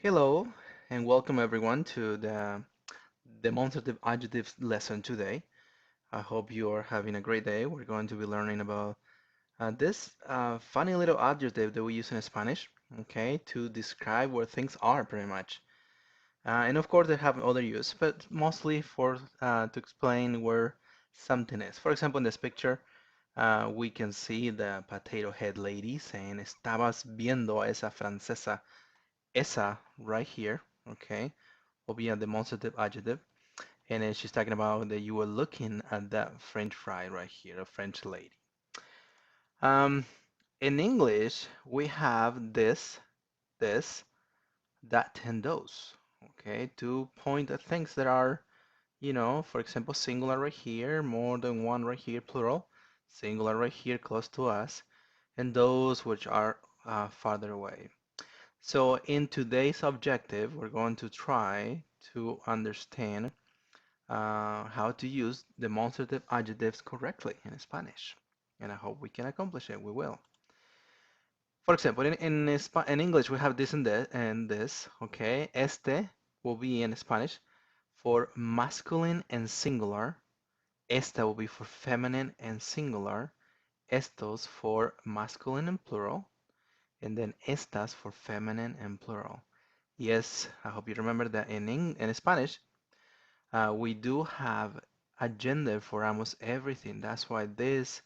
Hello and welcome everyone to the Demonstrative Adjectives lesson today. I hope you are having a great day. We're going to be learning about this funny little adjective that we use in Spanish, okay, to describe where things are pretty much. And of course they have other use, but mostly for to explain where something is. For example, in this picture, we can see the potato head lady saying, "Estabas viendo a esa francesa." Esa right here, okay, will be a demonstrative adjective. And then she's talking about that you were looking at that French fry right here, a French lady. Um, in English, we have this, that, and those, okay, to point at things that are, for example, singular right here, more than one right here, plural, singular right here, close to us, and those which are farther away. So in today's objective, we're going to try to understand how to use demonstrative adjectives correctly in Spanish. And I hope we can accomplish it. We will. For example, in English, we have this and this, okay? Este will be in Spanish for masculine and singular. Esta will be for feminine and singular. Estos for masculine and plural. And then estas for feminine and plural. Yes, I hope you remember that in Spanish, we do have a gender for almost everything. That's why this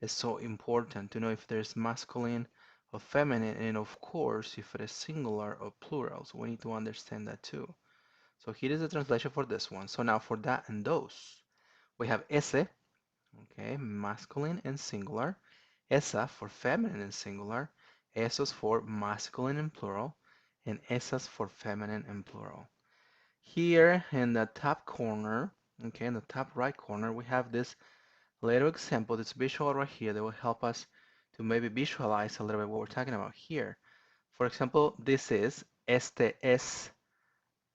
is so important to know if there's masculine or feminine, and of course, if it is singular or plural. So we need to understand that too. So here is the translation for this one. So now for that and those, we have ese, okay, masculine and singular. Esa for feminine and singular. Esos for masculine and plural. And esas for feminine and plural. Here in the top corner, okay, in the top right corner, we have this little example, this visual right here that will help us to maybe visualize a little bit what we're talking about here. For example, this is, este es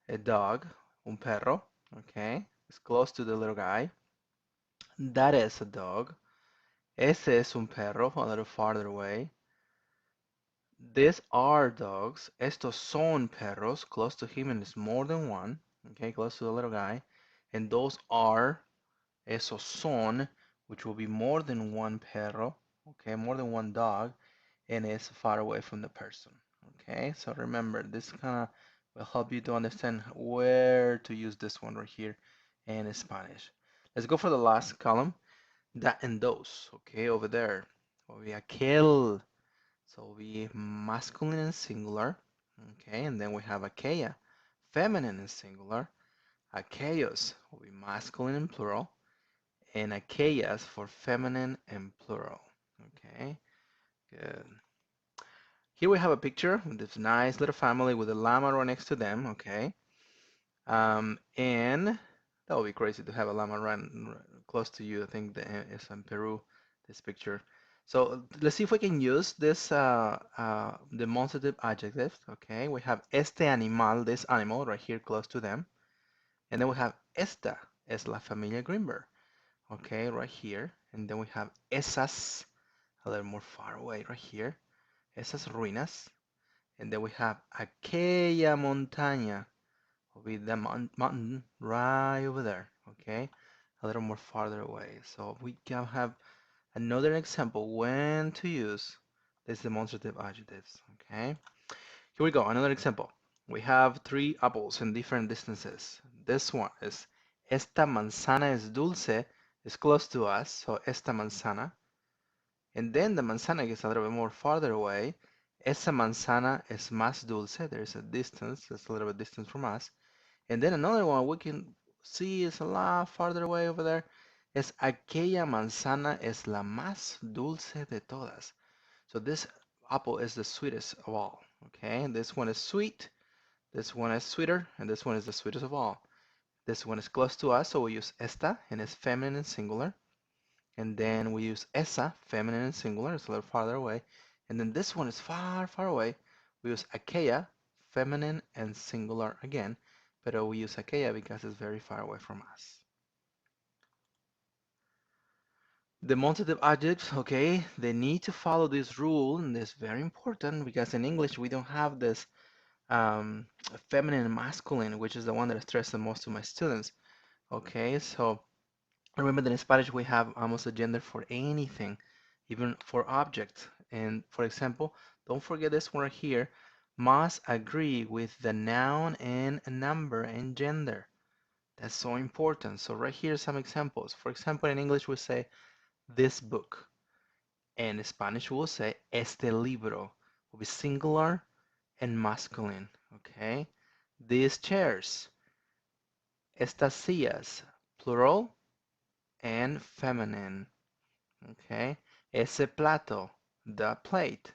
a dog, un perro, okay, it's close to the little guy. That is a dog. Ese es un perro, a little farther away. These are dogs. Estos son perros, close to him, and it's more than one, okay, close to the little guy. And those are, esos son, which will be more than one perro, okay, more than one dog, and it's far away from the person, okay? So remember, this kind of will help you to understand where to use this one right here in Spanish. Let's go for the last column, that and those, okay, over there. Will be aquel, so will be masculine and singular, okay, and then we have aquella, feminine and singular. Aquellos will be masculine and plural, and aquellas for feminine and plural. Okay, good. Here we have a picture of this nice little family with a llama right next to them. Okay, and that would be crazy to have a llama run close to you. I think that is in Peru, this picture. So let's see if we can use this demonstrative adjectives. Okay, we have este animal, this animal right here close to them, and then we have esta es la familia Greenberg. Okay, right here. And then we have esas, a little more far away right here. Esas ruinas. And then we have aquella montaña, will be the mountain right over there. Okay, a little more farther away. So we can have another example when to use these demonstrative adjectives. Okay, here we go. Another example. We have three apples in different distances. This one is esta manzana es dulce, is close to us, so esta manzana. And then the manzana gets a little bit more farther away. Esa manzana es más dulce. There's a distance, it's a little bit distance from us. And then another one we can see is a lot farther away over there. Es aquella manzana es la más dulce de todas. So this apple is the sweetest of all. Okay, this one is sweet, this one is sweeter, and this one is the sweetest of all. This one is close to us, so we use esta, and it's feminine and singular. And then we use esa, feminine and singular, it's a little farther away. And then this one is far, far away. We use aquella, feminine and singular again, but we use aquella because it's very far away from us. Demonstrative adjectives, okay, they need to follow this rule, and it's very important because in English we don't have this um, feminine and masculine, which is the one that I stress the most to my students. Okay, so remember that in Spanish we have almost a gender for anything, even for objects. And for example, don't forget this one right here, must agree with the noun and number and gender. That's so important. So right here are some examples. For example, in English we say this book. And in Spanish we'll say este libro. Will be singular and masculine. Okay. These chairs. Estas sillas. Plural and feminine. Okay. Ese plato. The plate.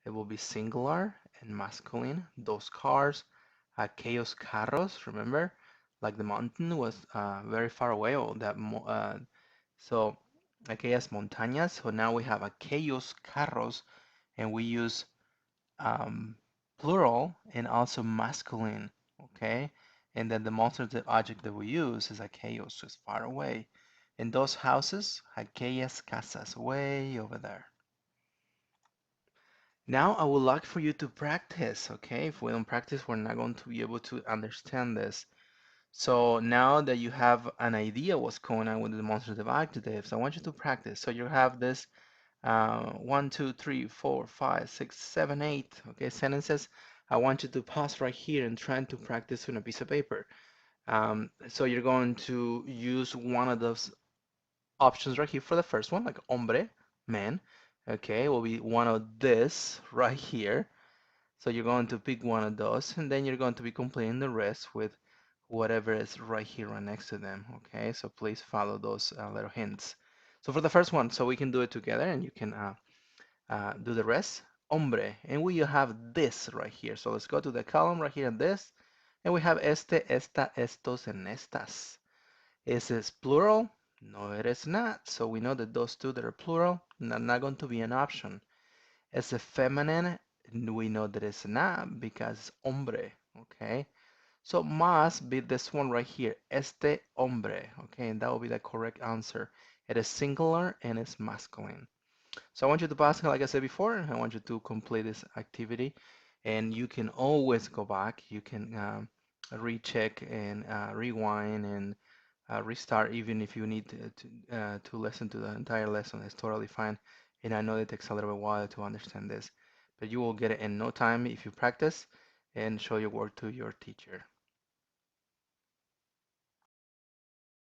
It will be singular and masculine. Those cars. Aquellos carros. Remember? Like the mountain was very far away. Or that so aquellas montañas. So now we have aquellos carros, and we use um, plural and also masculine. Okay, and then the demonstrative adjective that we use is aquellos, so it's far away. And those houses, aquellas casas, way over there. Now I would like for you to practice. Okay, if we don't practice, we're not going to be able to understand this. So now that you have an idea what's going on with the demonstrative adjectives, I want you to practice. So you have this 1, 2, 3, 4, 5, 6, 7, 8, okay, sentences. I want you to pause right here and try to practice on a piece of paper. So you're going to use one of those options right here for the first one, like hombre, man. Okay, will be one of this right here. So you're going to pick one of those, and then you're going to be completing the rest with whatever is right here right next to them. Okay, so please follow those little hints. So for the first one, so we can do it together, and you can do the rest. Hombre, and we have this right here. So let's go to the column right here, this, and we have este, esta, estos, and estas. Is this plural? No, it is not. So we know that those two that are plural are not going to be an option. Is it feminine? We know that it's not because it's hombre. Okay, so must be this one right here, este hombre. Okay, and that will be the correct answer. It is singular and it's masculine. So I want you to pass, like I said before, I want you to complete this activity, and you can always go back. You can recheck and rewind and restart, even if you need to listen to the entire lesson. It's totally fine. And I know it takes a little bit while to understand this, but you will get it in no time if you practice and show your work to your teacher.